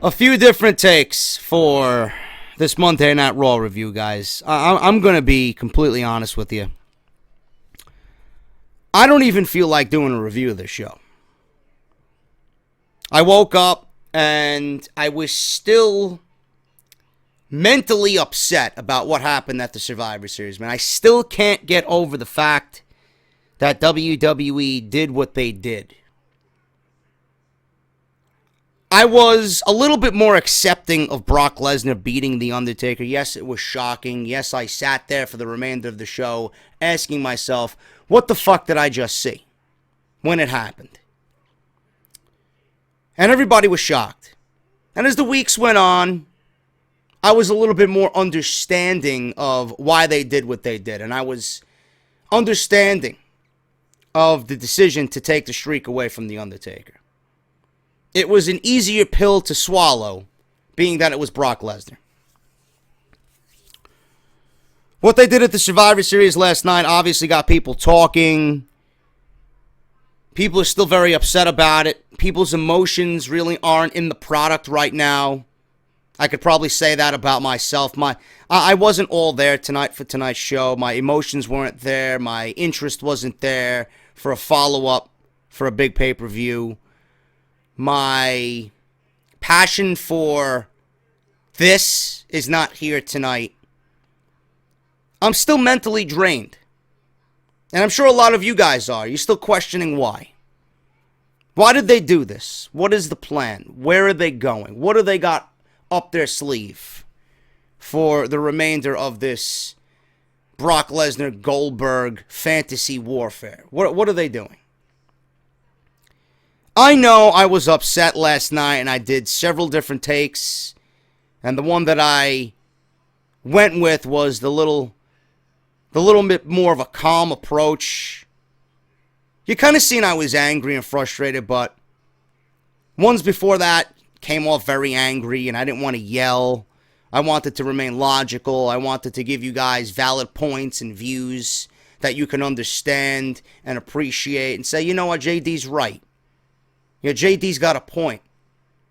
A few different takes for this Monday Night Raw review, guys. I'm going to be completely honest with you. I don't even feel like doing a review of this show. I woke up and I was still mentally upset about what happened at the Survivor Series, man. I still can't get over the fact that WWE did what they did. I was a little bit more accepting of Brock Lesnar beating The Undertaker. Yes, it was shocking. Yes, I sat there for the remainder of the show asking myself, what the fuck did I just see when it happened? And everybody was shocked. And as the weeks went on, I was a little bit more understanding of why they did what they did. And I was understanding of the decision to take the streak away from The Undertaker. It was an easier pill to swallow, being that it was Brock Lesnar. What they did at the Survivor Series last night obviously got people talking. People are still very upset about it. People's emotions really aren't in the product right now. I could probably say that about myself. I wasn't all there tonight for tonight's show. My emotions weren't there. My interest wasn't there for a follow-up for a big pay-per-view. My passion for this is not here tonight. I'm still mentally drained. And I'm sure a lot of you guys are. You're still questioning why. Why did they do this? What is the plan? Where are they going? What do they got up their sleeve for the remainder of this Brock Lesnar Goldberg fantasy warfare? What are they doing? I know I was upset last night and I did several different takes. And the one that I went with was the little bit more of a calm approach. You kind of seen I was angry and frustrated, but ones before that came off very angry and I didn't want to yell. I wanted to remain logical. I wanted to give you guys valid points and views that you can understand and appreciate and say, you know what, JD's right. You know, JD's got a point.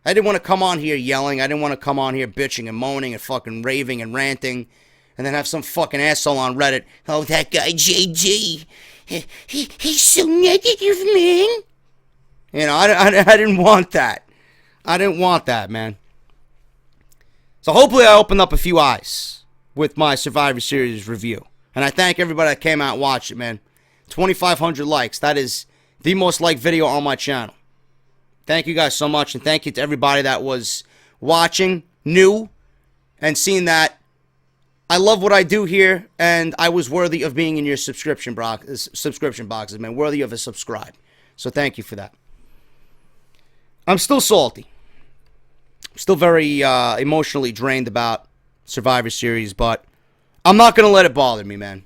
I didn't want to come on here yelling. I didn't want to come on here bitching and moaning and fucking raving and ranting and then have some fucking asshole on Reddit. Oh, that guy JD. He's so negative, man. You know, I didn't want that. I didn't want that, man. So hopefully I opened up a few eyes with my Survivor Series review. And I thank everybody that came out and watched it, man. 2,500 likes. That is the most liked video on my channel. Thank you guys so much, and thank you to everybody that was watching, new, and seeing that I love what I do here, and I was worthy of being in your subscription boxes, man. Worthy of a subscribe. So thank you for that. I'm still salty. Still very emotionally drained about Survivor Series, but I'm not going to let it bother me, man.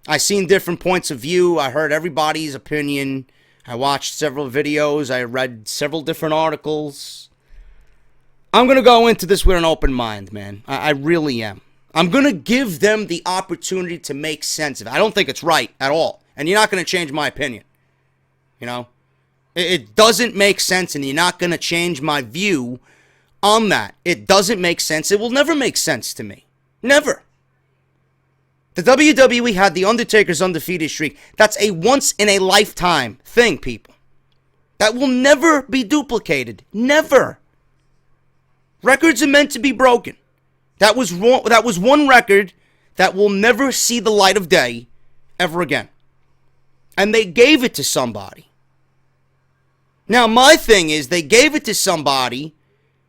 I seen different points of view. I heard everybody's opinion. I watched several videos. I read several different articles. I'm going to go into this with an open mind, man. I really am. I'm going to give them the opportunity to make sense of it. I don't think it's right at all. And you're not going to change my opinion. You know? It doesn't make sense, and you're not going to change my view on that. It doesn't make sense. It will never make sense to me. Never. The WWE had The Undertaker's undefeated streak. That's a once-in-a-lifetime thing, people. That will never be duplicated. Never. Records are meant to be broken. That was one record that will never see the light of day ever again. And they gave it to somebody. Now, my thing is, they gave it to somebody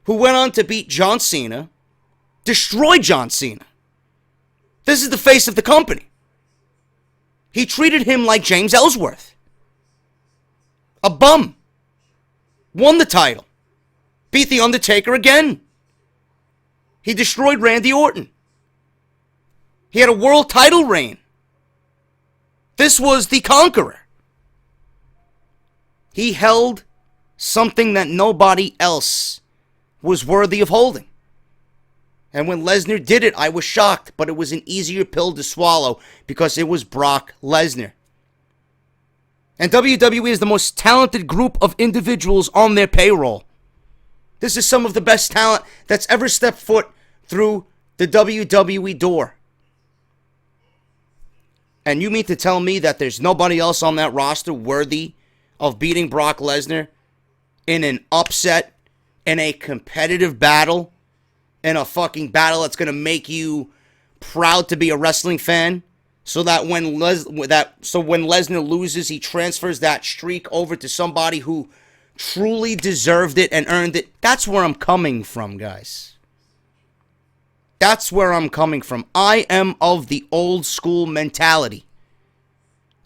who went on to beat John Cena, destroy John Cena. This is the face of the company. He treated him like James Ellsworth. A bum. Won the title. Beat The Undertaker again. He destroyed Randy Orton. He had a world title reign. This was the conqueror. He held something that nobody else was worthy of holding. And when Lesnar did it, I was shocked, but it was an easier pill to swallow because it was Brock Lesnar. And WWE is the most talented group of individuals on their payroll. This is some of the best talent that's ever stepped foot through the WWE door. And you mean to tell me that there's nobody else on that roster worthy of beating Brock Lesnar in an upset, in a competitive battle, in a fucking battle that's going to make you proud to be a wrestling fan? So that when Lesnar loses, he transfers that streak over to somebody who truly deserved it and earned it. That's where I'm coming from, guys. That's where I'm coming from. I am of the old school mentality.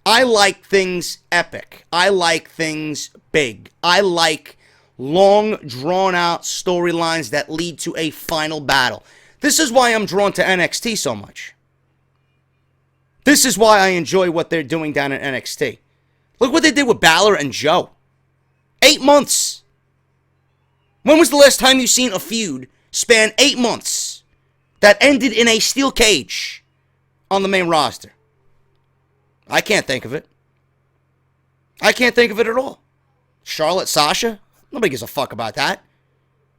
I like things epic. I like things big. I like long, drawn-out storylines that lead to a final battle. This is why I'm drawn to NXT so much. This is why I enjoy what they're doing down at NXT. Look what they did with Balor and Joe. 8 months. When was the last time you seen a feud span 8 months that ended in a steel cage on the main roster? I can't think of it. I can't think of it at all. Charlotte, Sasha? Nobody gives a fuck about that.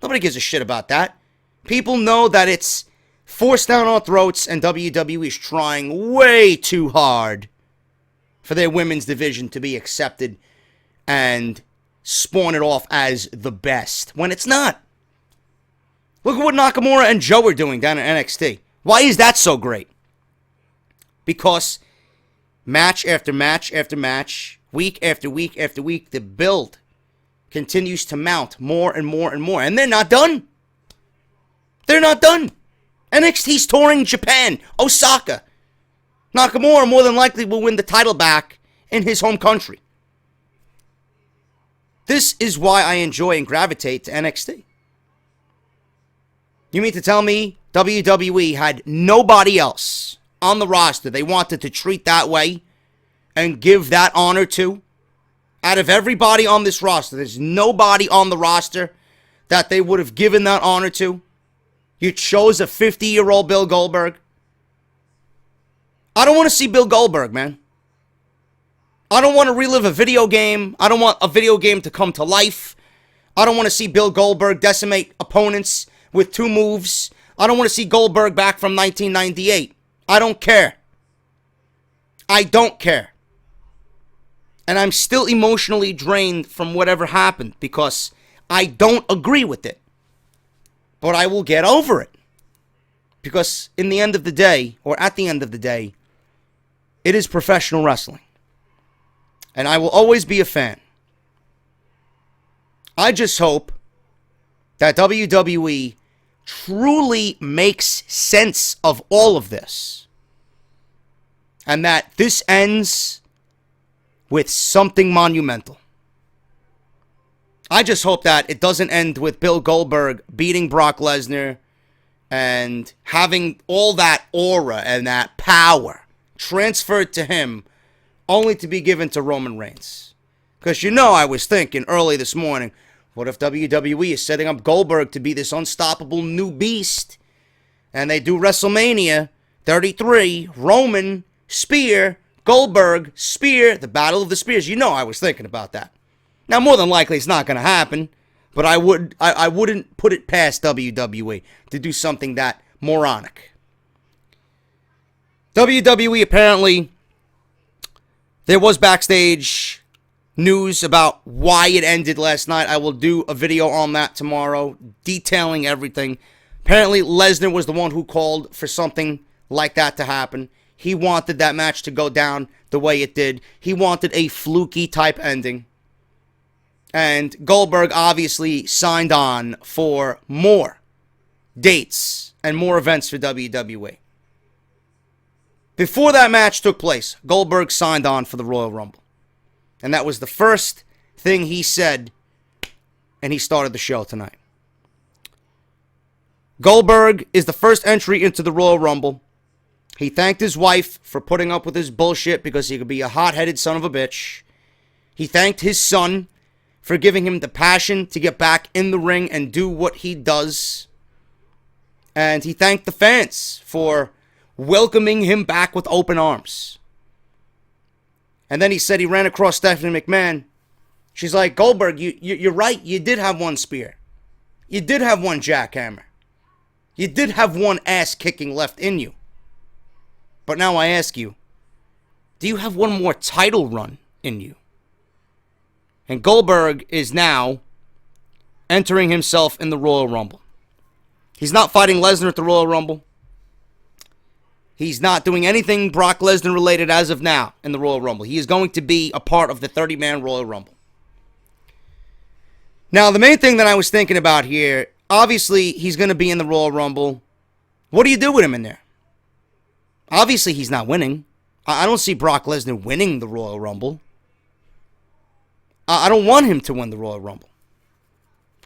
Nobody gives a shit about that. People know that it's forced down our throats, and WWE is trying way too hard for their women's division to be accepted and spawn it off as the best, when it's not. Look at what Nakamura and Joe are doing down at NXT. Why is that so great? Because match after match after match, week after week after week, the build continues to mount more and more and more. And they're not done. They're not done. NXT's touring Japan, Osaka. Nakamura more than likely will win the title back in his home country. This is why I enjoy and gravitate to NXT. You mean to tell me WWE had nobody else on the roster they wanted to treat that way and give that honor to? Out of everybody on this roster, there's nobody on the roster that they would have given that honor to? You chose a 50-year-old Bill Goldberg? I don't want to see Bill Goldberg, man. I don't want to relive a video game. I don't want a video game to come to life. I don't want to see Bill Goldberg decimate opponents with 2 moves. I don't want to see Goldberg back from 1998. I don't care. I don't care. And I'm still emotionally drained from whatever happened because I don't agree with it. But I will get over it. Because in the end of the day, or at the end of the day, it is professional wrestling. And I will always be a fan. I just hope that WWE truly makes sense of all of this. And that this ends with something monumental. I just hope that it doesn't end with Bill Goldberg beating Brock Lesnar and having all that aura and that power transferred to him only to be given to Roman Reigns. Because I was thinking early this morning, what if WWE is setting up Goldberg to be this unstoppable new beast? And they do WrestleMania 33, Roman, Spear, Goldberg, Spear, the Battle of the Spears. I was thinking about that. Now, more than likely, it's not going to happen, but I wouldn't put it past WWE to do something that moronic. WWE, apparently, there was backstage news about why it ended last night. I will do a video on that tomorrow, detailing everything. Apparently, Lesnar was the one who called for something like that to happen. He wanted that match to go down the way it did. He wanted a fluky type ending. And Goldberg obviously signed on for more dates and more events for WWE. Before that match took place, Goldberg signed on for the Royal Rumble. And that was the first thing he said, and he started the show tonight. Goldberg is the first entry into the Royal Rumble. He thanked his wife for putting up with his bullshit because he could be a hot-headed son of a bitch. He thanked his son for giving him the passion to get back in the ring and do what he does. And he thanked the fans for welcoming him back with open arms. And then he said he ran across Stephanie McMahon. She's like, Goldberg, you're right. You did have one spear. You did have one jackhammer. You did have one ass kicking left in you. But now I ask you, do you have one more title run in you? And Goldberg is now entering himself in the Royal Rumble. He's not fighting Lesnar at the Royal Rumble. He's not doing anything Brock Lesnar related as of now in the Royal Rumble. He is going to be a part of the 30-man Royal Rumble. Now, the main thing that I was thinking about here, obviously, he's going to be in the Royal Rumble. What do you do with him in there? Obviously, he's not winning. I don't see Brock Lesnar winning the Royal Rumble. I don't want him to win the Royal Rumble.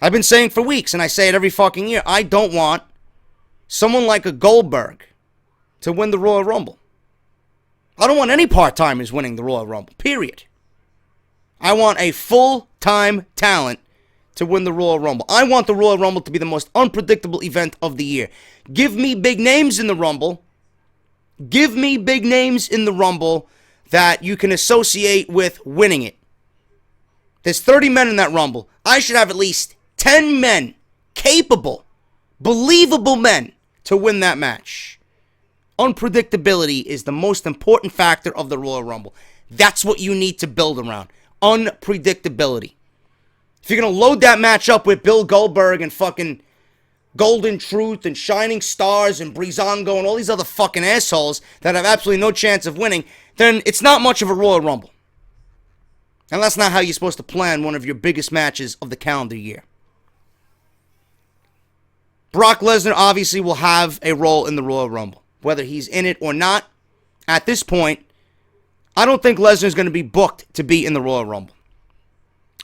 I've been saying for weeks, and I say it every fucking year, I don't want someone like a Goldberg to win the Royal Rumble. I don't want any part-timers winning the Royal Rumble, period. I want a full-time talent to win the Royal Rumble. I want the Royal Rumble to be the most unpredictable event of the year. Give me big names in the Rumble. Give me big names in the Rumble that you can associate with winning it. There's 30 men in that Rumble. I should have at least 10 men, capable, believable men, to win that match. Unpredictability is the most important factor of the Royal Rumble. That's what you need to build around. Unpredictability. If you're going to load that match up with Bill Goldberg and fucking Golden Truth and Shining Stars and Breezango and all these other fucking assholes that have absolutely no chance of winning, then it's not much of a Royal Rumble. And that's not how you're supposed to plan one of your biggest matches of the calendar year. Brock Lesnar obviously will have a role in the Royal Rumble. Whether he's in it or not, at this point, I don't think Lesnar is going to be booked to be in the Royal Rumble.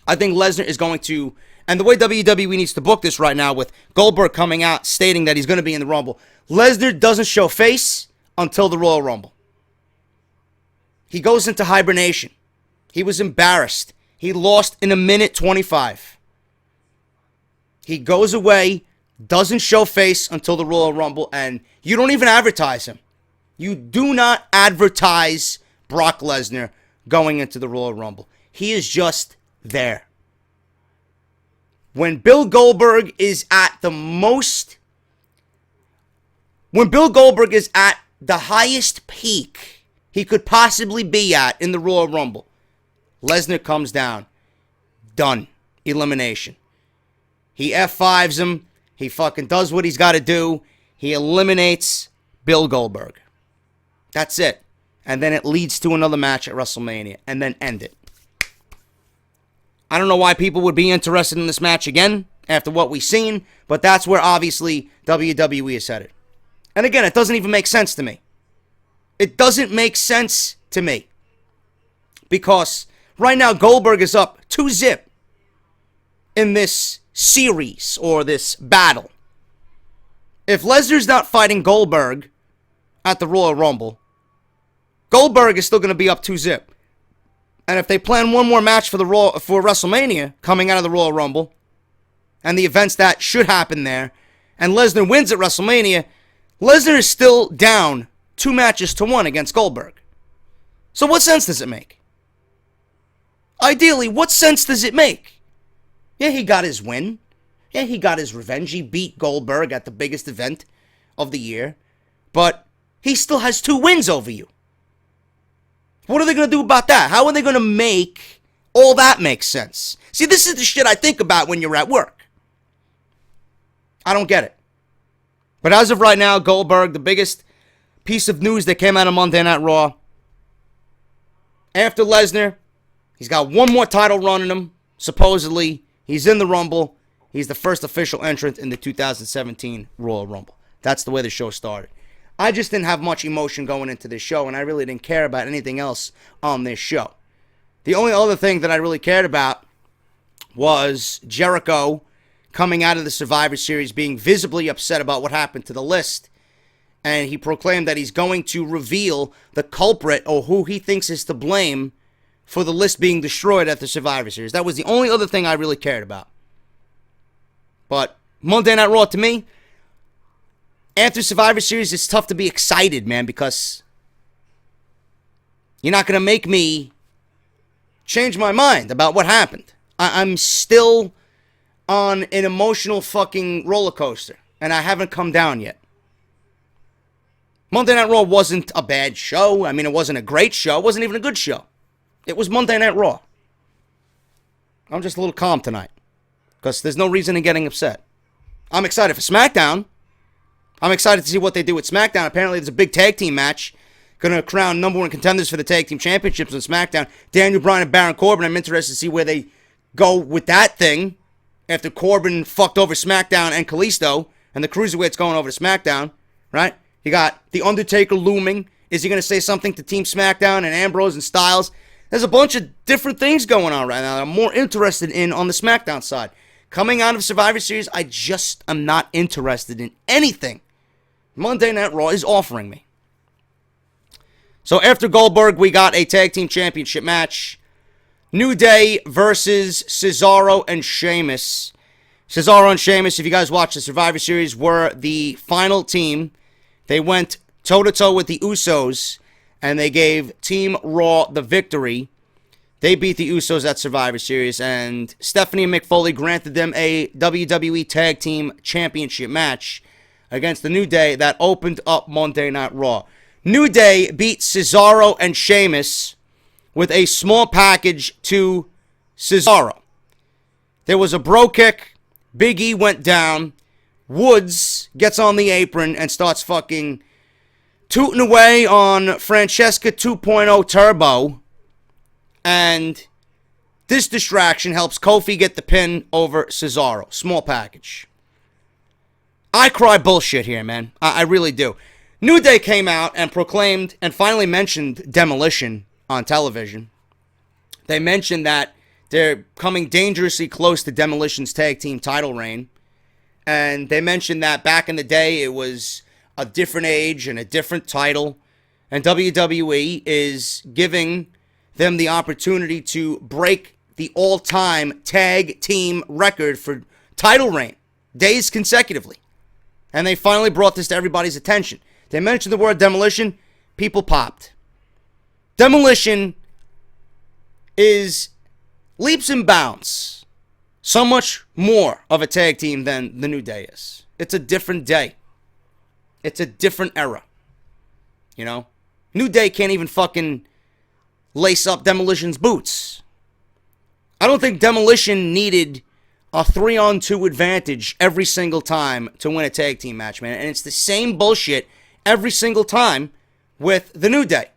I think Lesnar is going to, and the way WWE needs to book this right now with Goldberg coming out stating that he's going to be in the Rumble, Lesnar doesn't show face until the Royal Rumble. He goes into hibernation. He was embarrassed. He lost in 1:25. He goes away, doesn't show face until the Royal Rumble, and you don't even advertise him. You do not advertise Brock Lesnar going into the Royal Rumble. He is just there. When Bill Goldberg is at the highest peak he could possibly be at in the Royal Rumble, Lesnar comes down. Done. Elimination. He F5s him. He fucking does what he's got to do. He eliminates Bill Goldberg. That's it. And then it leads to another match at WrestleMania. And then end it. I don't know why people would be interested in this match again after what we've seen, but that's where obviously WWE is headed. And again, it doesn't even make sense to me. It doesn't make sense to me. Because right now Goldberg is up 2-0 in this series or this battle. If Lesnar's not fighting Goldberg at the Royal Rumble, Goldberg is still going to be up 2-0. And if they plan one more match for WrestleMania coming out of the Royal Rumble, and the events that should happen there, and Lesnar wins at WrestleMania, Lesnar is still down 2-1 against Goldberg. So what sense does it make? Ideally, what sense does it make? Yeah, he got his win. Yeah, he got his revenge. He beat Goldberg at the biggest event of the year. But he still has 2 wins over you. What are they going to do about that? How are they going to make all that make sense? See, this is the shit I think about when you're at work. I don't get it. But as of right now, Goldberg, the biggest piece of news that came out of Monday Night Raw, after Lesnar, he's got one more title run in him, supposedly. He's in the Rumble. He's the first official entrant in the 2017 Royal Rumble. That's the way the show started. I just didn't have much emotion going into this show, and I really didn't care about anything else on this show. The only other thing that I really cared about was Jericho coming out of the Survivor Series being visibly upset about what happened to the list. And he proclaimed that he's going to reveal the culprit or who he thinks is to blame for the list being destroyed at the Survivor Series. That was the only other thing I really cared about. But Monday Night Raw, to me, after Survivor Series, it's tough to be excited, man, because you're not going to make me change my mind about what happened. I'm still on an emotional fucking roller coaster, and I haven't come down yet. Monday Night Raw wasn't a bad show. I mean, it wasn't a great show. It wasn't even a good show. It was Monday Night Raw. I'm just a little calm tonight because there's no reason in getting upset. I'm excited for SmackDown. I'm excited to see what they do with SmackDown. Apparently, there's a big tag team match. Going to crown number one contenders for the tag team championships on SmackDown. Daniel Bryan and Baron Corbin. I'm interested to see where they go with that thing after Corbin fucked over SmackDown and Kalisto, and the Cruiserweight's going over to SmackDown, right? You got The Undertaker looming. Is he going to say something to Team SmackDown and Ambrose and Styles? There's a bunch of different things going on right now that I'm more interested in on the SmackDown side. Coming out of Survivor Series, I just am not interested in anything Monday Night Raw is offering me. So after Goldberg, we got a tag team championship match. New Day versus Cesaro and Sheamus. Cesaro and Sheamus, if you guys watched the Survivor Series, were the final team. They went toe-to-toe with the Usos, and they gave Team Raw the victory. They beat the Usos at Survivor Series, and Stephanie and Mick Foley granted them a WWE Tag Team Championship match against the New Day that opened up Monday Night Raw. New Day beat Cesaro and Sheamus with a small package to Cesaro. There was a bro kick. Big E went down. Woods gets on the apron and starts fucking tooting away on Francesca 2.0 Turbo. And this distraction helps Kofi get the pin over Cesaro. Small package. I cry bullshit here, man. I really do. New Day came out and proclaimed and finally mentioned Demolition on television. They mentioned that they're coming dangerously close to Demolition's tag team title reign. And they mentioned that back in the day it was a different age and a different title. And WWE is giving them the opportunity to break the all-time tag team record for title reign. Days consecutively. And they finally brought this to everybody's attention. They mentioned the word Demolition. People popped. Demolition is leaps and bounds so much more of a tag team than the New Day is. It's a different day. It's a different era. You know? New Day can't even fucking lace up Demolition's boots. I don't think Demolition needed a 3-on-2 advantage every single time to win a tag team match, man. And it's the same bullshit every single time with the New Day.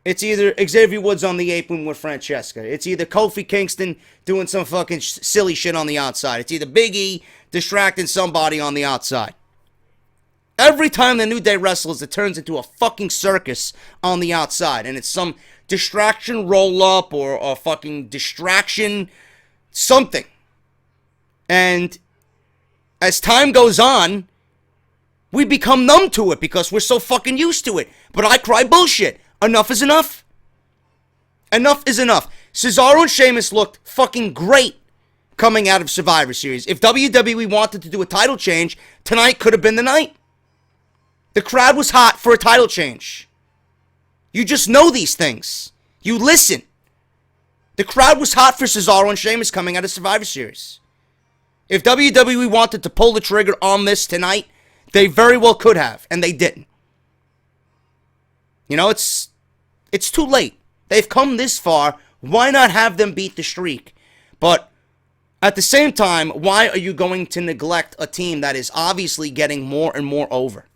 It's either Xavier Woods on the apron with Francesca. It's either Kofi Kingston doing some fucking silly shit on the outside. It's either Big E distracting somebody on the outside. Every time the New Day wrestles, it turns into a fucking circus on the outside. And it's some distraction roll-up or a fucking distraction something. And as time goes on, we become numb to it because we're so fucking used to it. But I cry bullshit. Enough is enough. Enough is enough. Cesaro and Sheamus looked fucking great coming out of Survivor Series. If WWE wanted to do a title change, tonight could have been the night. The crowd was hot for a title change. You just know these things. You listen. The crowd was hot for Cesaro and Sheamus coming out of Survivor Series. If WWE wanted to pull the trigger on this tonight, they very well could have, and they didn't. You know, it's too late. They've come this far. Why not have them beat the streak? But at the same time, why are you going to neglect a team that is obviously getting more and more over?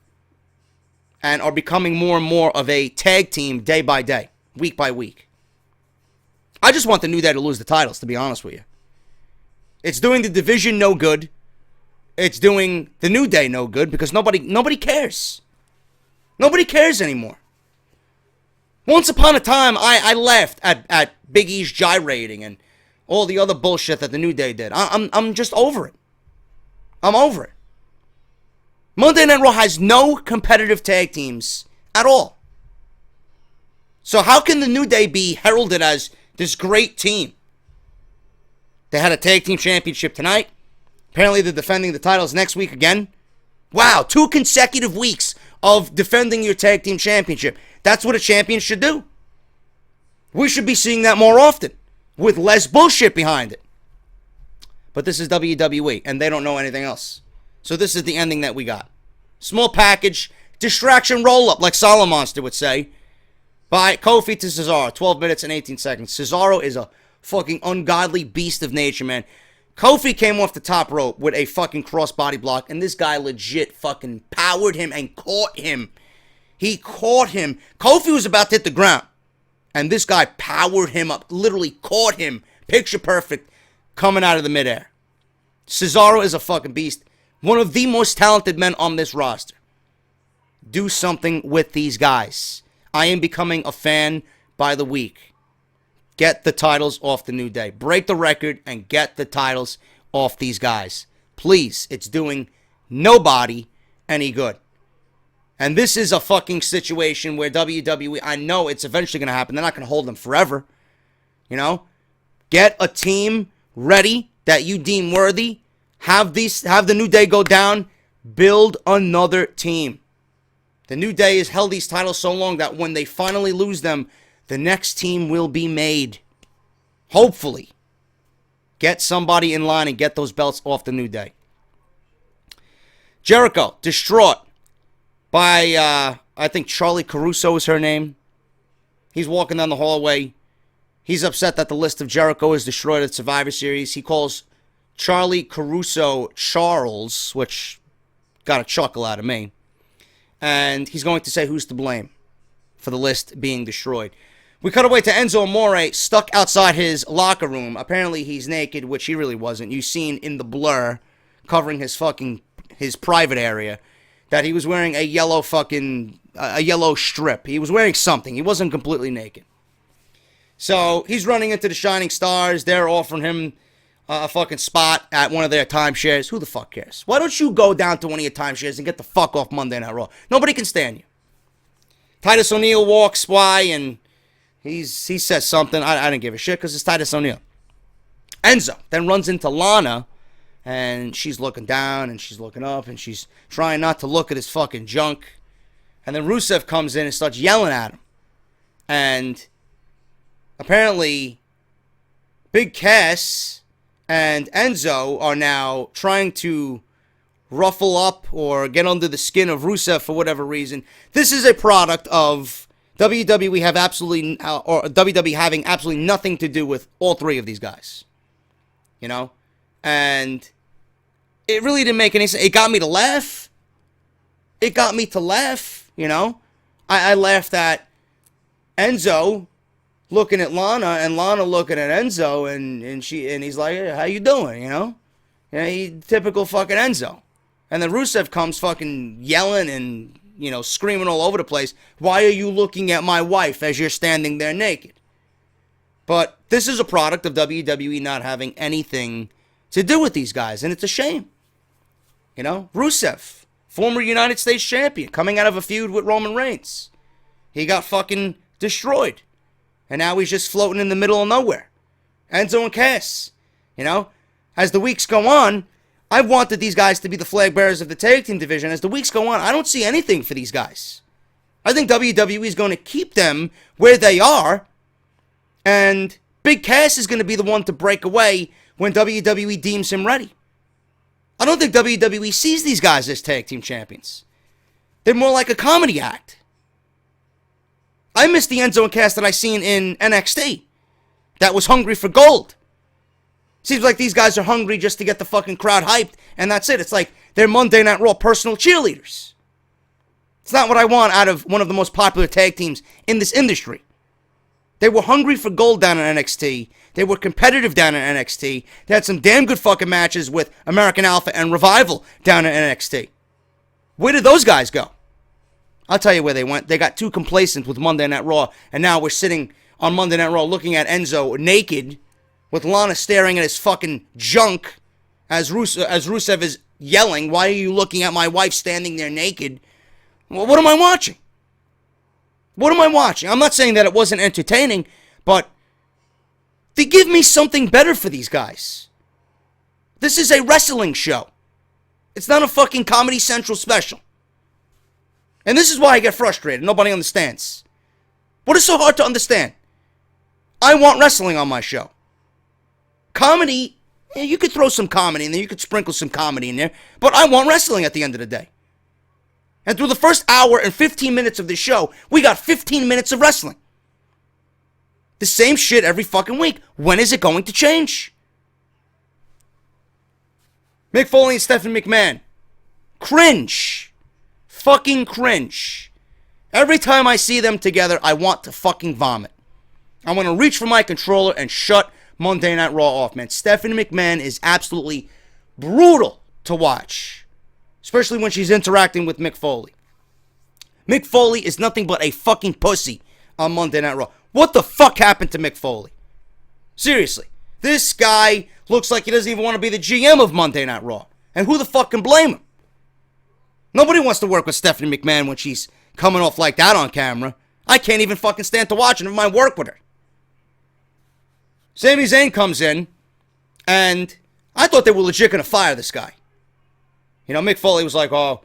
And are becoming more and more of a tag team day by day, week by week. I just want the New Day to lose the titles, to be honest with you. It's doing the division no good. It's doing the New Day no good because nobody cares. Nobody cares anymore. Once upon a time, I laughed at Big E's gyrating and all the other bullshit that the New Day did. I'm just over it. I'm over it. Monday Night Raw has no competitive tag teams at all. So how can the New Day be heralded as this great team? They had a tag team championship tonight. Apparently they're defending the titles next week again. Wow, 2 consecutive weeks of defending your tag team championship. That's what a champion should do. We should be seeing that more often with less bullshit behind it. But this is WWE, and they don't know anything else. So this is the ending that we got. Small package, distraction roll-up, like Solomonster would say, by Kofi to Cesaro. 12 minutes and 18 seconds. Cesaro is a fucking ungodly beast of nature, man. Kofi came off the top rope with a fucking crossbody block, and this guy legit fucking powered him and caught him. He caught him. Kofi was about to hit the ground, and this guy powered him up, literally caught him, picture perfect, coming out of the midair. Cesaro is a fucking beast. One of the most talented men on this roster. Do something with these guys. I am becoming a fan by the week. Get the titles off the New Day. Break the record and get the titles off these guys. Please, it's doing nobody any good. And this is a fucking situation where WWE, I know it's eventually going to happen. They're not going to hold them forever. You know? Get a team ready that you deem worthy. Have the New Day go down. Build another team. The New Day has held these titles so long that when they finally lose them, the next team will be made. Hopefully. Get somebody in line and get those belts off the New Day. Jericho, distraught by, I think Charlie Caruso is her name. He's walking down the hallway. He's upset that the list of Jericho is destroyed at Survivor Series. He calls Charlie Caruso Charles, which got a chuckle out of me. And he's going to say who's to blame for the list being destroyed. We cut away to Enzo Amore stuck outside his locker room. Apparently he's naked, which he really wasn't. You've seen in the blur covering his private area that he was wearing a yellow strip. He was wearing something. He wasn't completely naked. So he's running into the Shining Stars. They're offering him a fucking spot at one of their timeshares. Who the fuck cares? Why don't you go down to one of your timeshares and get the fuck off Monday Night Raw? Nobody can stand you. Titus O'Neil walks by and he says something. I didn't give a shit because it's Titus O'Neil. Enzo then runs into Lana and she's looking down and she's looking up and she's trying not to look at his fucking junk. And then Rusev comes in and starts yelling at him. And apparently Big Cass and Enzo are now trying to ruffle up or get under the skin of Rusev for whatever reason. This is a product of WWE WWE having absolutely nothing to do with all three of these guys. You know? And it really didn't make any sense. It got me to laugh. You know? I laughed at Enzo looking at Lana and Lana looking at Enzo and he's like, hey, how you doing, you know? Typical fucking Enzo. And then Rusev comes fucking yelling and, you know, screaming all over the place. Why are you looking at my wife as you're standing there naked? But this is a product of WWE not having anything to do with these guys, and it's a shame. You know, Rusev, former United States champion, coming out of a feud with Roman Reigns. He got fucking destroyed. And now he's just floating in the middle of nowhere. Enzo and Cass. You know, as the weeks go on, I've wanted these guys to be the flag bearers of the tag team division. As the weeks go on, I don't see anything for these guys. I think WWE is going to keep them where they are. And Big Cass is going to be the one to break away when WWE deems him ready. I don't think WWE sees these guys as tag team champions. They're more like a comedy act. I miss the Enzo and Cass that I seen in NXT. That was hungry for gold. Seems like these guys are hungry just to get the fucking crowd hyped, and that's it. It's like they're Monday Night Raw personal cheerleaders. It's not what I want out of one of the most popular tag teams in this industry. They were hungry for gold down in NXT. They were competitive down in NXT. They had some damn good fucking matches with American Alpha and Revival down in NXT. Where did those guys go? I'll tell you where they went. They got too complacent with Monday Night Raw, and now we're sitting on Monday Night Raw looking at Enzo naked with Lana staring at his fucking junk as Rusev is yelling, why are you looking at my wife standing there naked? Well, what am I watching? What am I watching? I'm not saying that it wasn't entertaining, but they give me something better for these guys. This is a wrestling show. It's not a fucking Comedy Central special. And this is why I get frustrated. Nobody understands. What is so hard to understand? I want wrestling on my show. Comedy Yeah, you could throw some comedy in there. You could sprinkle some comedy in there. But I want wrestling at the end of the day. And through the first hour and 15 minutes of the show, we got 15 minutes of wrestling. The same shit every fucking week. When is it going to change? Mick Foley and Stephanie McMahon. Cringe. Fucking cringe. Every time I see them together, I want to fucking vomit. I want to reach for my controller and shut Monday Night Raw off, man. Stephanie McMahon is absolutely brutal to watch. Especially when she's interacting with Mick Foley. Mick Foley is nothing but a fucking pussy on Monday Night Raw. What the fuck happened to Mick Foley? Seriously. This guy looks like he doesn't even want to be the GM of Monday Night Raw. And who the fuck can blame him? Nobody wants to work with Stephanie McMahon when she's coming off like that on camera. I can't even fucking stand to watch it. Never mind work with her. Sami Zayn comes in, and I thought they were legit going to fire this guy. You know, Mick Foley was like, oh,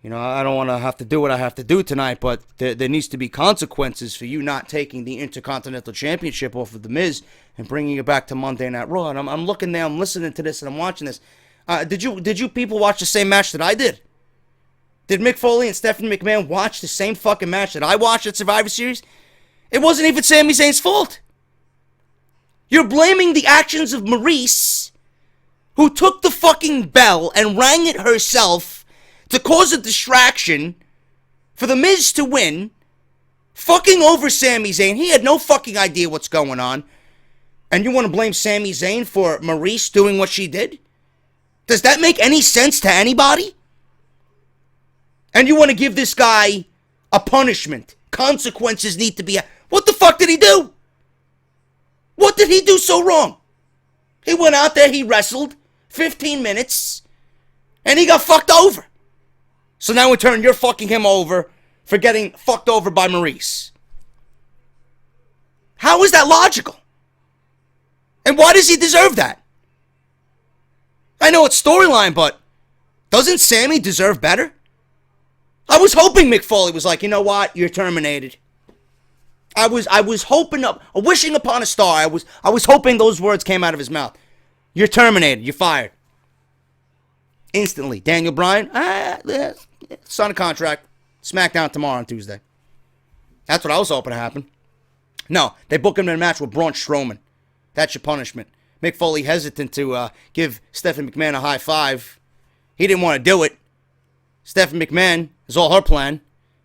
you know, I don't want to have to do what I have to do tonight, but there needs to be consequences for you not taking the Intercontinental Championship off of The Miz and bringing it back to Monday Night Raw. And I'm looking there, I'm listening to this, and I'm watching this. Did you people watch the same match that I did? Did Mick Foley and Stephanie McMahon watch the same fucking match that I watched at Survivor Series? It wasn't even Sami Zayn's fault. You're blaming the actions of Maurice, who took the fucking bell and rang it herself to cause a distraction for The Miz to win, fucking over Sami Zayn. He had no fucking idea what's going on. And you want to blame Sami Zayn for Maurice doing what she did? Does that make any sense to anybody? And you want to give this guy a punishment. Consequences need to be... What the fuck did he do? What did he do so wrong? He went out there, he wrestled 15 minutes, and he got fucked over. So now in turn, you're fucking him over for getting fucked over by Maurice. How is that logical? And why does he deserve that? I know it's storyline, but doesn't Sami deserve better? I was hoping Mick Foley was like, you know what? You're terminated. I was hoping wishing upon a star. I was hoping those words came out of his mouth. You're terminated. You're fired. Instantly. Daniel Bryan, sign a contract. SmackDown tomorrow on Tuesday. That's what I was hoping to happen. No, they book him in a match with Braun Strowman. That's your punishment. Mick Foley hesitant to give Stephanie McMahon a high five. He didn't want to do it. Stephanie McMahon is all her plan.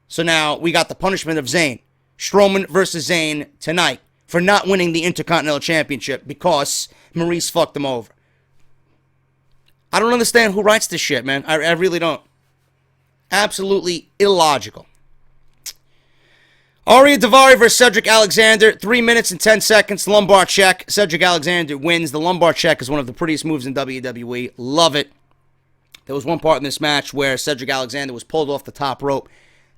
So now we got the punishment of Zayn. Strowman versus Zayn tonight for not winning the Intercontinental Championship because Maurice fucked him over. I don't understand who writes this shit, man. I really don't. Absolutely illogical. Ariya Daivari versus Cedric Alexander. 3 minutes and 10 seconds. Lumbar check. Cedric Alexander wins. The lumbar check is one of the prettiest moves in WWE. Love it. There was one part in this match where Cedric Alexander was pulled off the top rope.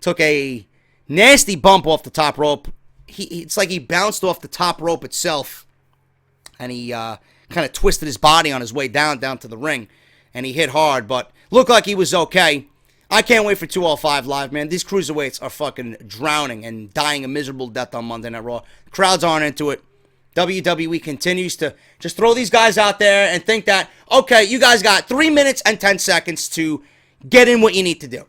Took a nasty bump off the top rope. It's like he bounced off the top rope itself. And he kind of twisted his body on his way down to the ring. And he hit hard, but looked like he was okay. I can't wait for 205 Live, man. These cruiserweights are fucking drowning and dying a miserable death on Monday Night Raw. Crowds aren't into it. WWE continues to just throw these guys out there and think that, okay, you guys got 3 minutes and 10 seconds to get in what you need to do.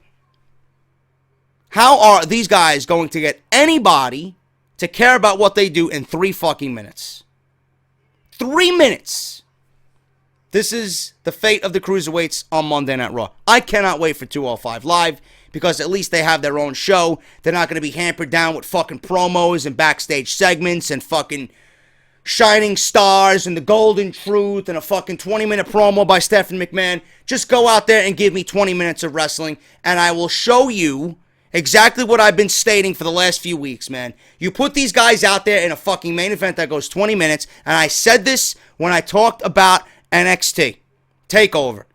How are these guys going to get anybody to care about what they do in 3 fucking minutes? 3 minutes. This is the fate of the cruiserweights on Monday Night Raw. I cannot wait for 205 Live because at least they have their own show. They're not going to be hampered down with fucking promos and backstage segments and fucking Shining Stars and the Golden Truth and a fucking 20-minute promo by Stephanie McMahon. Just go out there and give me 20 minutes of wrestling and I will show you exactly what I've been stating for the last few weeks, man. You put these guys out there in a fucking main event that goes 20 minutes, and I said this when I talked about NXT TakeOver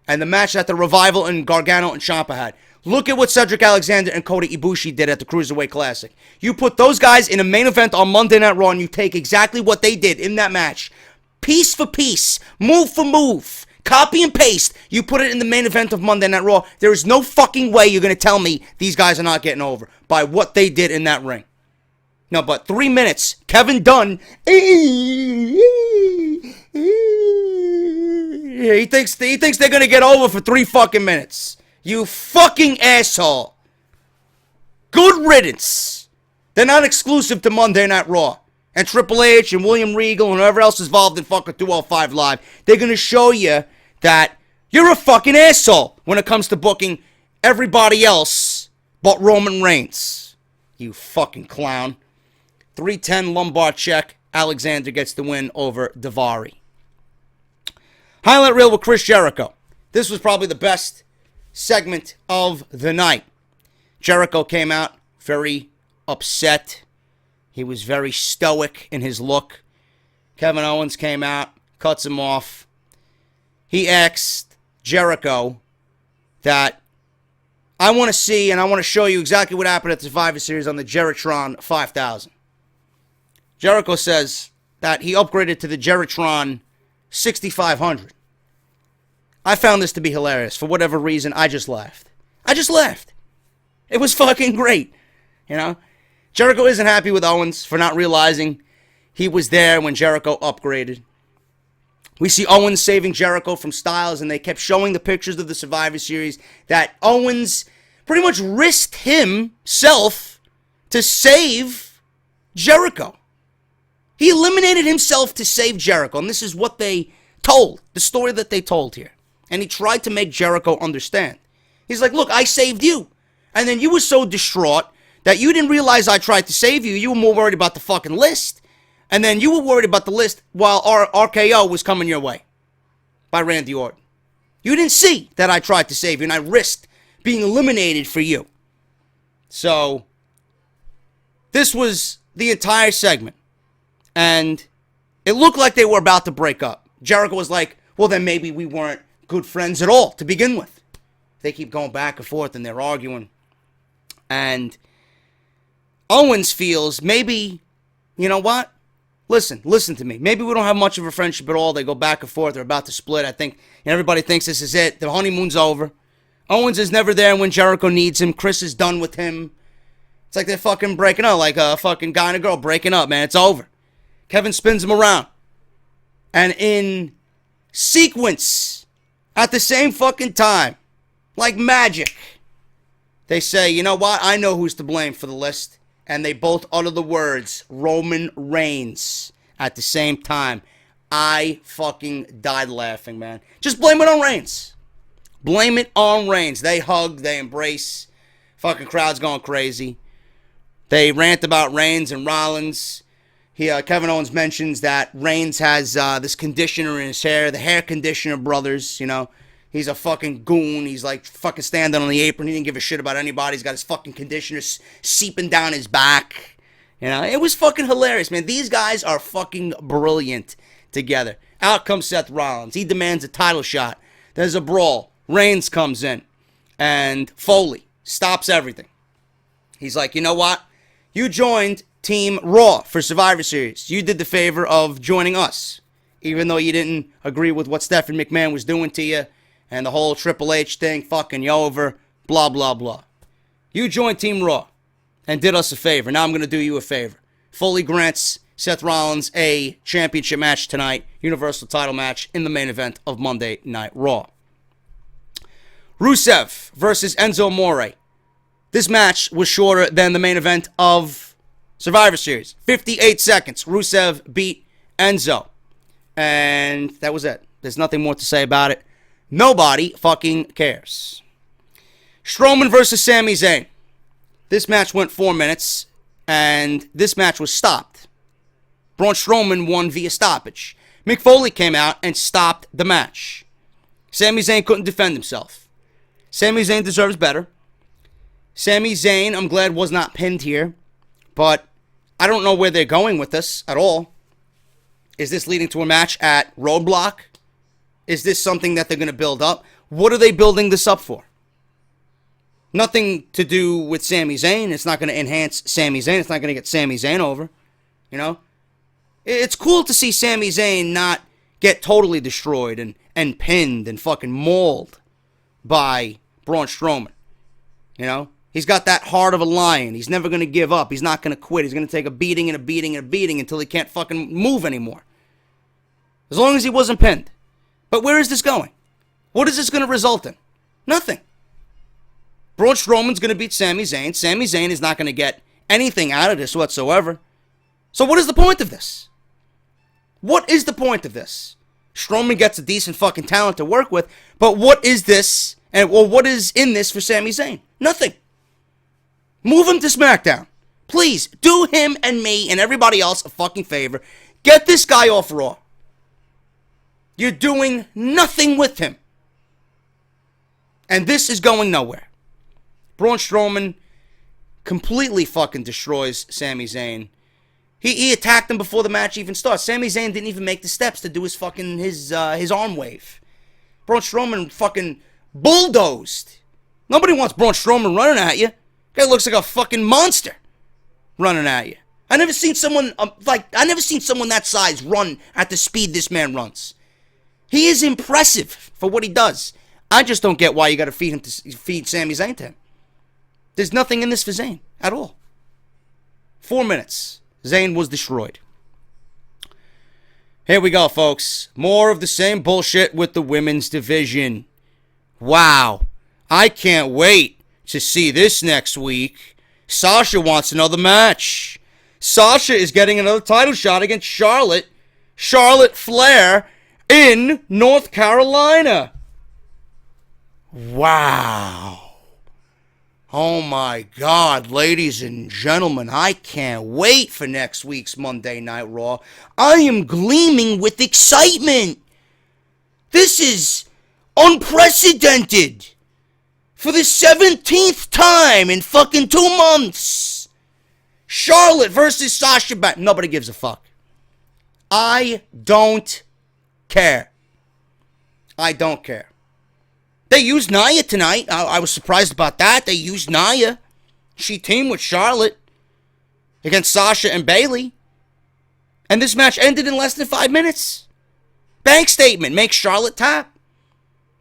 and the match that the Revival and Gargano and Ciampa had. Look at what Cedric Alexander and Kota Ibushi did at the Cruiserweight Classic. You put those guys in a main event on Monday Night Raw and you take exactly what they did in that match. Piece for piece, move for move, copy and paste. You put it in the main event of Monday Night Raw. There is no fucking way you're going to tell me these guys are not getting over by what they did in that ring. No, but 3 minutes, Kevin Dunn. Yeah, he thinks they're gonna get over for 3 fucking minutes. You fucking asshole. Good riddance. They're not exclusive to Monday Night Raw. And Triple H and William Regal and whoever else is involved in fucking 205 Live, they're gonna show you that you're a fucking asshole when it comes to booking everybody else but Roman Reigns. You fucking clown. 310 lumbar check. Alexander gets the win over Daivari. Highlight reel with Chris Jericho. This was probably the best segment of the night. Jericho came out very upset. He was very stoic in his look. Kevin Owens came out, cuts him off. He asked Jericho that I want to see and I want to show you exactly what happened at the Survivor Series on the Jeritron 5000. Jericho says that he upgraded to the Jeritron 6500. I found this to be hilarious. For whatever reason, I just laughed. It was fucking great. You know? Jericho isn't happy with Owens for not realizing he was there when Jericho upgraded. We see Owens saving Jericho from Styles, and they kept showing the pictures of the Survivor Series that Owens pretty much risked himself to save Jericho. He eliminated himself to save Jericho, and this is what they told, the story that they told here. And he tried to make Jericho understand. He's like, look, I saved you. And then you were so distraught that you didn't realize I tried to save you. You were more worried about the fucking list. And then you were worried about the list while RKO was coming your way by Randy Orton. You didn't see that I tried to save you, and I risked being eliminated for you. So, this was the entire segment. And it looked like they were about to break up. Jericho was like, well, then maybe we weren't good friends at all to begin with. They keep going back and forth and they're arguing. And Owens feels maybe, you know what? Listen to me. Maybe we don't have much of a friendship at all. They go back and forth. They're about to split. I think everybody thinks this is it. The honeymoon's over. Owens is never there when Jericho needs him. Chris is done with him. It's like they're fucking breaking up. Like a fucking guy and a girl breaking up, man. It's over. Kevin spins him around. And in sequence, at the same fucking time, like magic, they say, you know what? I know who's to blame for the list. And they both utter the words, Roman Reigns, at the same time. I fucking died laughing, man. Just blame it on Reigns. Blame it on Reigns. They hug, they embrace. Fucking crowd's going crazy. They rant about Reigns and Rollins. Kevin Owens mentions that Reigns has this conditioner in his hair, the hair conditioner brothers, you know. He's a fucking goon. He's like fucking standing on the apron. He didn't give a shit about anybody. He's got his fucking conditioner seeping down his back. You know, it was fucking hilarious, man. These guys are fucking brilliant together. Out comes Seth Rollins. He demands a title shot. There's a brawl. Reigns comes in. And Foley stops everything. He's like, you know what? You joined Team Raw for Survivor Series. You did the favor of joining us. Even though you didn't agree with what Stephanie McMahon was doing to you. And the whole Triple H thing, fucking you over, blah, blah, blah. You joined Team Raw and did us a favor. Now I'm going to do you a favor. Foley grants Seth Rollins a championship match tonight, Universal title match in the main event of Monday Night Raw. Rusev versus Enzo Amore. This match was shorter than the main event of Survivor Series. 58 seconds. Rusev beat Enzo. And that was it. There's nothing more to say about it. Nobody fucking cares. Strowman versus Sami Zayn. This match went 4 minutes, and this match was stopped. Braun Strowman won via stoppage. Mick Foley came out and stopped the match. Sami Zayn couldn't defend himself. Sami Zayn deserves better. Sami Zayn, I'm glad, was not pinned here, but I don't know where they're going with this at all. Is this leading to a match at Roadblock? Is this something that they're going to build up? What are they building this up for? Nothing to do with Sami Zayn. It's not going to enhance Sami Zayn. It's not going to get Sami Zayn over. You know? It's cool to see Sami Zayn not get totally destroyed and pinned and fucking mauled by Braun Strowman. You know? He's got that heart of a lion. He's never going to give up. He's not going to quit. He's going to take a beating and a beating and a beating until he can't fucking move anymore. As long as he wasn't pinned. But where is this going? What is this going to result in? Nothing. Braun Strowman's going to beat Sami Zayn. Sami Zayn is not going to get anything out of this whatsoever. So what is the point of this? What is the point of this? Strowman gets a decent fucking talent to work with, but what is this, what is in this for Sami Zayn? Nothing. Move him to SmackDown. Please, do him and me and everybody else a fucking favor. Get this guy off Raw. You're doing nothing with him. And this is going nowhere. Braun Strowman completely fucking destroys Sami Zayn. He attacked him before the match even starts. Sami Zayn didn't even make the steps to do his fucking his arm wave. Braun Strowman fucking bulldozed. Nobody wants Braun Strowman running at you. Guy looks like a fucking monster running at you. I never seen someone that size run at the speed this man runs. He is impressive for what he does. I just don't get why you got to feed Sami Zayn to him. There's nothing in this for Zayn at all. 4 minutes. Zayn was destroyed. Here we go, folks. More of the same bullshit with the women's division. Wow. I can't wait to see this next week. Sasha wants another match. Sasha is getting another title shot against Charlotte Flair in North Carolina. Wow. Oh my God, ladies and gentlemen, I can't wait for next week's Monday Night Raw. I am gleaming with excitement. This is unprecedented. For the 17th time in fucking 2 months. Charlotte versus Sasha Banks. Nobody gives a fuck. I don't care. I don't care. They used Nia tonight. I was surprised about that. They used Nia. She teamed with Charlotte against Sasha and Bayley. And this match ended in less than 5 minutes. Bank statement makes Charlotte tap.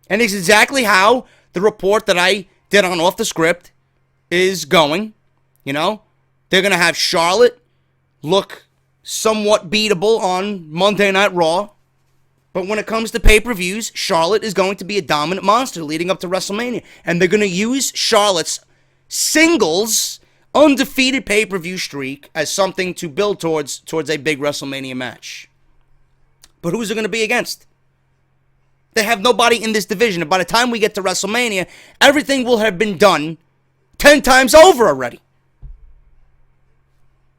And it's exactly how the report that I did on Off the Script is going. You know, they're going to have Charlotte look somewhat beatable on Monday Night Raw. But when it comes to pay-per-views, Charlotte is going to be a dominant monster leading up to WrestleMania. And they're going to use Charlotte's singles undefeated pay-per-view streak as something to build towards a big WrestleMania match. But who's it going to be against? They have nobody in this division. And by the time we get to WrestleMania, everything will have been done 10 times over already.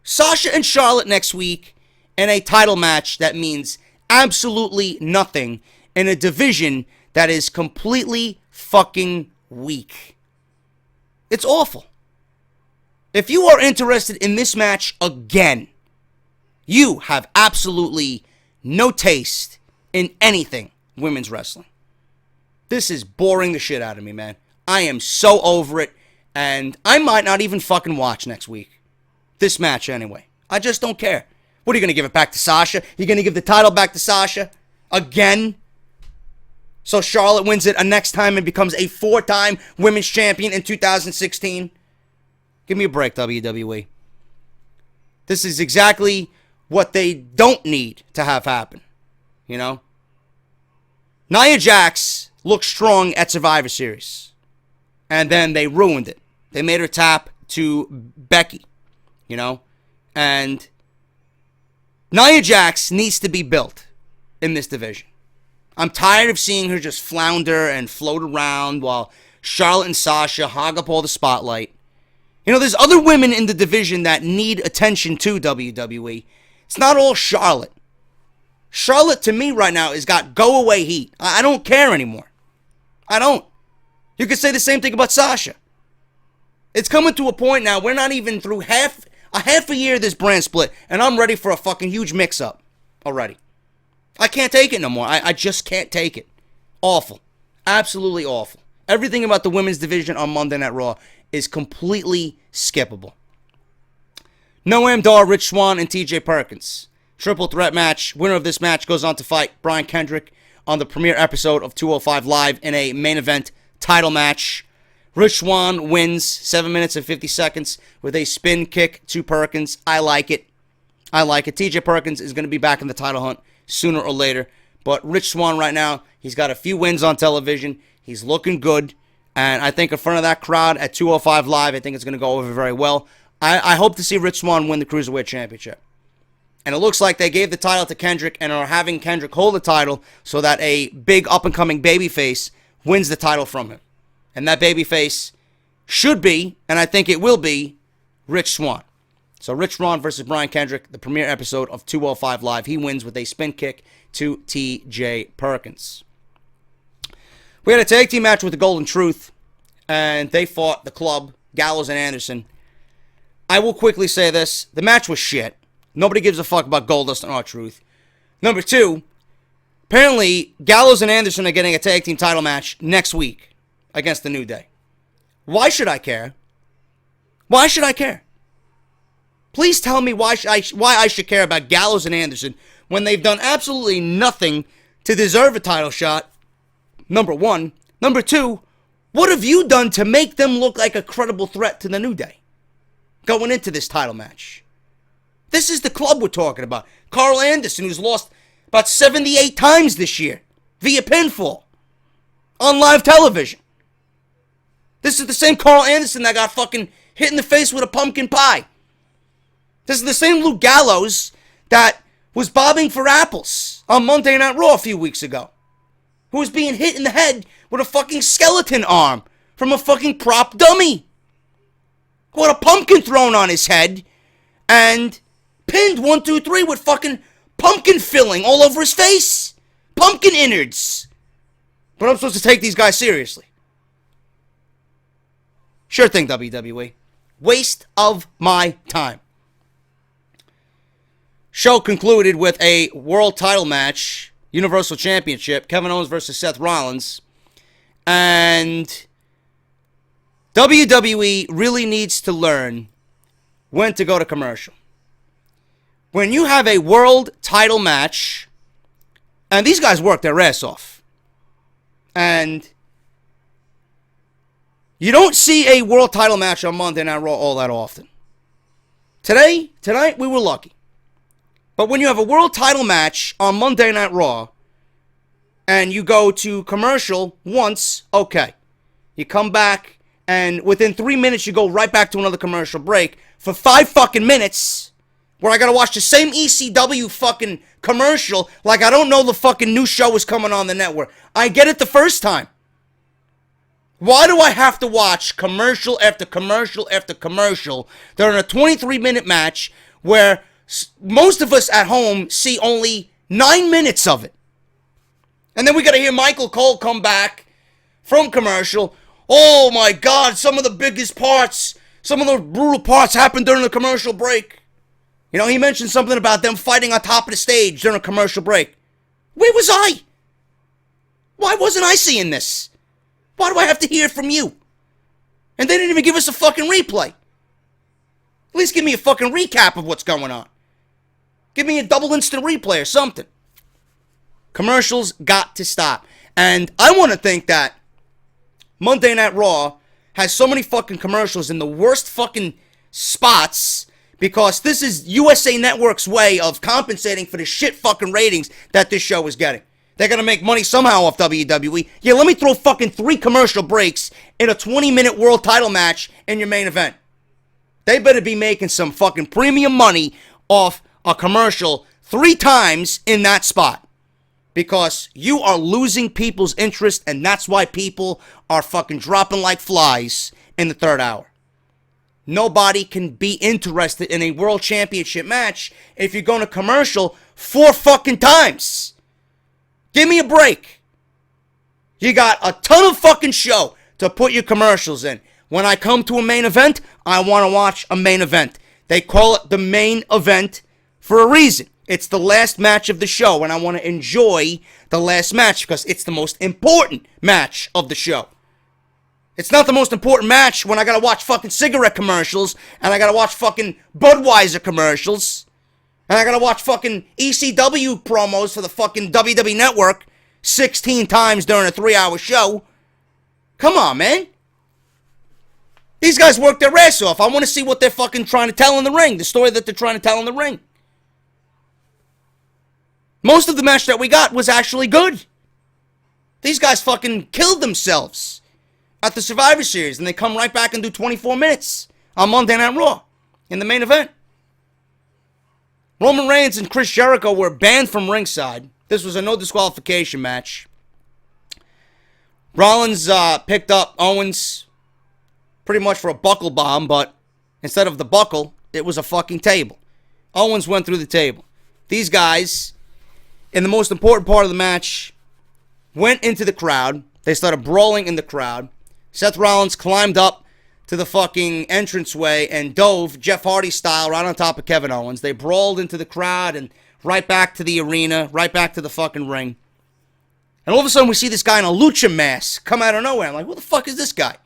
Sasha and Charlotte next week in a title match that means absolutely nothing in a division that is completely fucking weak. It's awful. If you are interested in this match again, you have absolutely no taste in anything women's wrestling. This is boring the shit out of me, man. I am so over it, and I might not even fucking watch next week. This match anyway. I just don't care. What, are you going to give it back to Sasha? You're going to give the title back to Sasha? Again? So Charlotte wins it a next time and becomes a 4-time women's champion in 2016? Give me a break, WWE. This is exactly what they don't need to have happen. You know? Nia Jax looked strong at Survivor Series. And then they ruined it. They made her tap to Becky. You know? And Nia Jax needs to be built in this division. I'm tired of seeing her just flounder and float around while Charlotte and Sasha hog up all the spotlight. You know, there's other women in the division that need attention too, WWE. It's not all Charlotte. Charlotte, to me, right now, has got go-away heat. I don't care anymore. I don't. You could say the same thing about Sasha. It's coming to a point now, we're not even through half a year of this brand split, and I'm ready for a fucking huge mix-up already. I can't take it no more. I just can't take it. Awful. Absolutely awful. Everything about the women's division on Monday Night Raw is completely skippable. Noam Dar, Rich Swann, and TJ Perkins. Triple threat match. Winner of this match goes on to fight Brian Kendrick on the premiere episode of 205 Live in a main event title match. Rich Swann wins 7 minutes and 50 seconds with a spin kick to Perkins. I like it. TJ Perkins is going to be back in the title hunt sooner or later. But Rich Swann right now, he's got a few wins on television. He's looking good. And I think in front of that crowd at 205 Live, I think it's going to go over very well. I hope to see Rich Swann win the Cruiserweight Championship. And it looks like they gave the title to Kendrick and are having Kendrick hold the title so that a big up-and-coming babyface wins the title from him. And that babyface should be, and I think it will be, Rich Swann. So Rich Swann versus Brian Kendrick, the premiere episode of 205 Live. He wins with a spin kick to T.J. Perkins. We had a tag team match with the Golden Truth, and they fought the Club, Gallows and Anderson. I will quickly say this. The match was shit. Nobody gives a fuck about Goldust and R-Truth. Number two, apparently Gallows and Anderson are getting a tag team title match next week against the New Day. Why should I care? Why should I care? Please tell me why I should care about Gallows and Anderson when they've done absolutely nothing to deserve a title shot, number one. Number two, what have you done to make them look like a credible threat to the New Day going into this title match? This is the Club we're talking about. Carl Anderson, who's lost about 78 times this year via pinfall on live television. This is the same Carl Anderson that got fucking hit in the face with a pumpkin pie. This is the same Luke Gallows that was bobbing for apples on Monday Night Raw a few weeks ago. Who was being hit in the head with a fucking skeleton arm from a fucking prop dummy. Who had a pumpkin thrown on his head and pinned 1, 2, 3 with fucking pumpkin filling all over his face. Pumpkin innards. But I'm supposed to take these guys seriously. Sure thing, WWE. Waste of my time. Show concluded with a world title match, Universal Championship, Kevin Owens versus Seth Rollins. And WWE really needs to learn when to go to commercial. When you have a world title match, and these guys work their ass off, and you don't see a world title match on Monday Night Raw all that often. Tonight, we were lucky. But when you have a world title match on Monday Night Raw, and you go to commercial once, okay. You come back, and within 3 minutes, you go right back to another commercial break for 5 fucking minutes, where I gotta watch the same ECW fucking commercial like I don't know the fucking new show is coming on the network. I get it the first time. Why do I have to watch commercial after commercial after commercial during a 23-minute match where most of us at home see only 9 minutes of it? And then we gotta hear Michael Cole come back from commercial. Oh my God, some of the biggest parts, some of the brutal parts happened during the commercial break. You know, he mentioned something about them fighting on top of the stage during a commercial break. Where was I? Why wasn't I seeing this? Why do I have to hear it from you? And they didn't even give us a fucking replay. At least give me a fucking recap of what's going on. Give me a double instant replay or something. Commercials got to stop. And I want to think that Monday Night Raw has so many fucking commercials in the worst fucking spots because this is USA Network's way of compensating for the shit fucking ratings that this show is getting. They're going to make money somehow off WWE. Yeah, let me throw fucking 3 commercial breaks in a 20-minute world title match in your main event. They better be making some fucking premium money off a commercial 3 times in that spot. Because you are losing people's interest, and that's why people are fucking dropping like flies in the 3rd hour. Nobody can be interested in a world championship match if you're going to commercial 4 fucking times. Give me a break. You got a ton of fucking show to put your commercials in. When I come to a main event, I want to watch a main event. They call it the main event for a reason. It's the last match of the show, and I want to enjoy the last match because it's the most important match of the show. It's not the most important match when I gotta watch fucking cigarette commercials, and I gotta watch fucking Budweiser commercials, and I gotta watch fucking ECW promos for the fucking WWE Network 16 times during a 3-hour show. Come on, man. These guys work their ass off. I want to see what they're fucking trying to tell in the ring, the story that they're trying to tell in the ring. Most of the match that we got was actually good. These guys fucking killed themselves at the Survivor Series, and they come right back and do 24 minutes on Monday Night Raw in the main event. Roman Reigns and Chris Jericho were banned from ringside. This was a no disqualification match. Rollins picked up Owens pretty much for a buckle bomb, but instead of the buckle, it was a fucking table. Owens went through the table. These guys, in the most important part of the match, went into the crowd. They started brawling in the crowd. Seth Rollins climbed up to the fucking entranceway and dove, Jeff Hardy style, right on top of Kevin Owens. They brawled into the crowd and right back to the arena, right back to the fucking ring. And all of a sudden we see this guy in a lucha mask come out of nowhere. I'm like, who the fuck is this guy?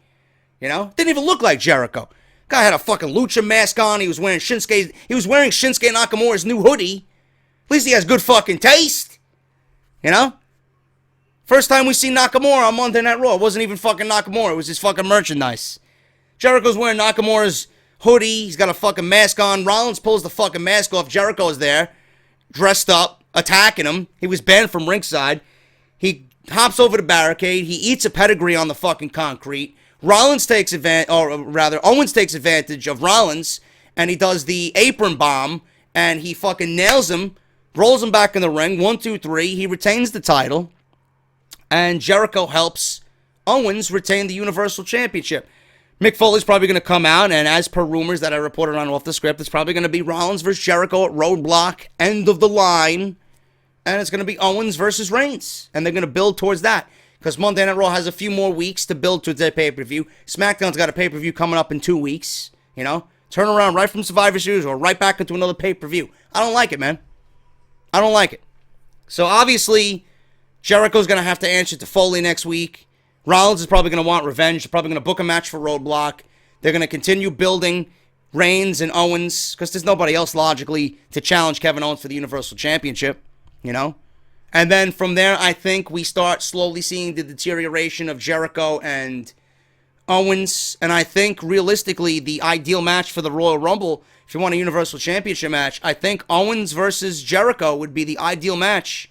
You know? Didn't even look like Jericho. Guy had a fucking lucha mask on. He was wearing Shinsuke Nakamura's new hoodie. At least he has good fucking taste. You know? First time we see Nakamura on Monday Night Raw. It wasn't even fucking Nakamura. It was his fucking merchandise. Jericho's wearing Nakamura's hoodie. He's got a fucking mask on. Rollins pulls the fucking mask off. Jericho's there, dressed up, attacking him. He was banned from ringside. He hops over the barricade. He eats a pedigree on the fucking concrete. Owens takes advantage of Rollins, and he does the apron bomb, and he fucking nails him, rolls him back in the ring. 1, 2, 3. He retains the title, and Jericho helps Owens retain the Universal Championship. Mick Foley's probably going to come out, and as per rumors that I reported on off the script, it's probably going to be Rollins versus Jericho at Roadblock, end of the line, and it's going to be Owens versus Reigns, and they're going to build towards that, because Monday Night Raw has a few more weeks to build towards their pay-per-view. SmackDown's got a pay-per-view coming up in 2 weeks, you know? Turn around right from Survivor Series or right back into another pay-per-view. I don't like it, man. I don't like it. So, obviously, Jericho's going to have to answer to Foley next week. Rollins is probably going to want revenge. They're probably going to book a match for Roadblock. They're going to continue building Reigns and Owens, because there's nobody else logically to challenge Kevin Owens for the Universal Championship, you know? And then from there, I think we start slowly seeing the deterioration of Jericho and Owens. And I think, realistically, the ideal match for the Royal Rumble, if you want a Universal Championship match, I think Owens versus Jericho would be the ideal match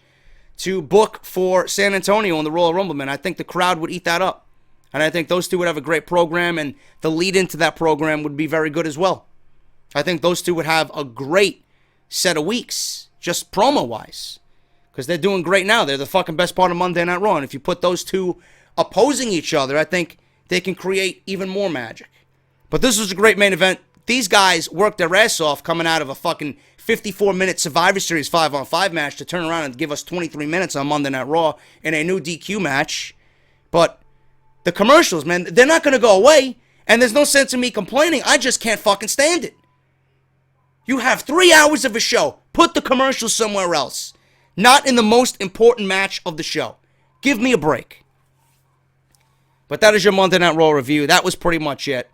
to book for San Antonio in the Royal Rumble, man. I think the crowd would eat that up. And I think those two would have a great program, and the lead into that program would be very good as well. I think those two would have a great set of weeks, just promo-wise. Because they're doing great now. They're the fucking best part of Monday Night Raw. And if you put those two opposing each other, I think they can create even more magic. But this was a great main event. These guys worked their ass off coming out of a fucking 54-minute Survivor Series 5-on-5 match to turn around and give us 23 minutes on Monday Night Raw in a new DQ match. But the commercials, man, they're not going to go away. And there's no sense in me complaining. I just can't fucking stand it. You have 3 hours of a show. Put the commercials somewhere else. Not in the most important match of the show. Give me a break. But that is your Monday Night Raw review. That was pretty much it.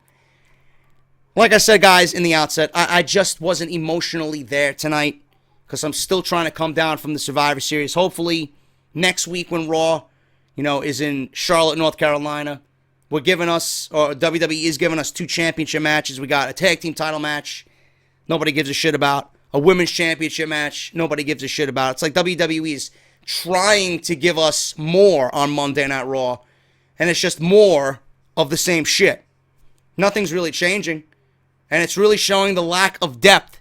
Like I said, guys, in the outset, I just wasn't emotionally there tonight because I'm still trying to come down from the Survivor Series. Hopefully, next week when Raw, is in Charlotte, North Carolina, WWE is giving us 2 championship matches. We got a tag team title match nobody gives a shit about. A women's championship match nobody gives a shit about. It's like WWE is trying to give us more on Monday Night Raw, and it's just more of the same shit. Nothing's really changing, and it's really showing the lack of depth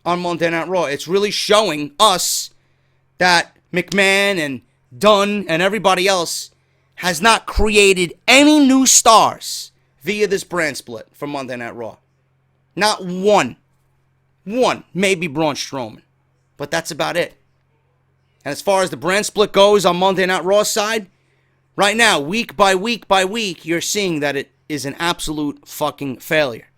on Monday Night Raw. It's really showing us that McMahon and Dunn and everybody else has not created any new stars via this brand split for Monday Night Raw. Not one. Maybe Braun Strowman. But that's about it. And as far as the brand split goes on Monday Night Raw's side, right now, week by week by week, you're seeing that it is an absolute fucking failure.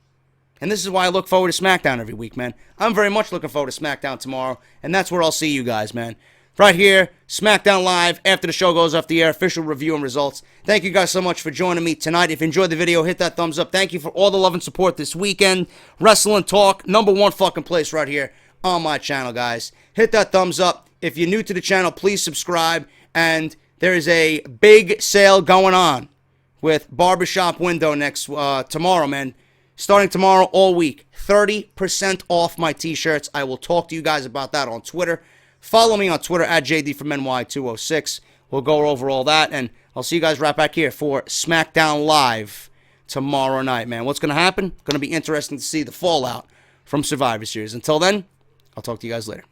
And this is why I look forward to SmackDown every week, man. I'm very much looking forward to SmackDown tomorrow, and that's where I'll see you guys, man. Right here, SmackDown Live, after the show goes off the air, official review and results. Thank you guys so much for joining me tonight. If you enjoyed the video, hit that thumbs up. Thank you for all the love and support this weekend. Wrestling Talk, #1 fucking place right here on my channel, guys. Hit that thumbs up. If you're new to the channel, please subscribe. And there is a big sale going on with Barbershop Window tomorrow, man. Starting tomorrow all week. 30% off my t-shirts. I will talk to you guys about that on Twitter. Follow me on Twitter at JD from NY206. We'll go over all that, and I'll see you guys right back here for SmackDown Live tomorrow night, man. What's going to happen? Going to be interesting to see the fallout from Survivor Series. Until then, I'll talk to you guys later.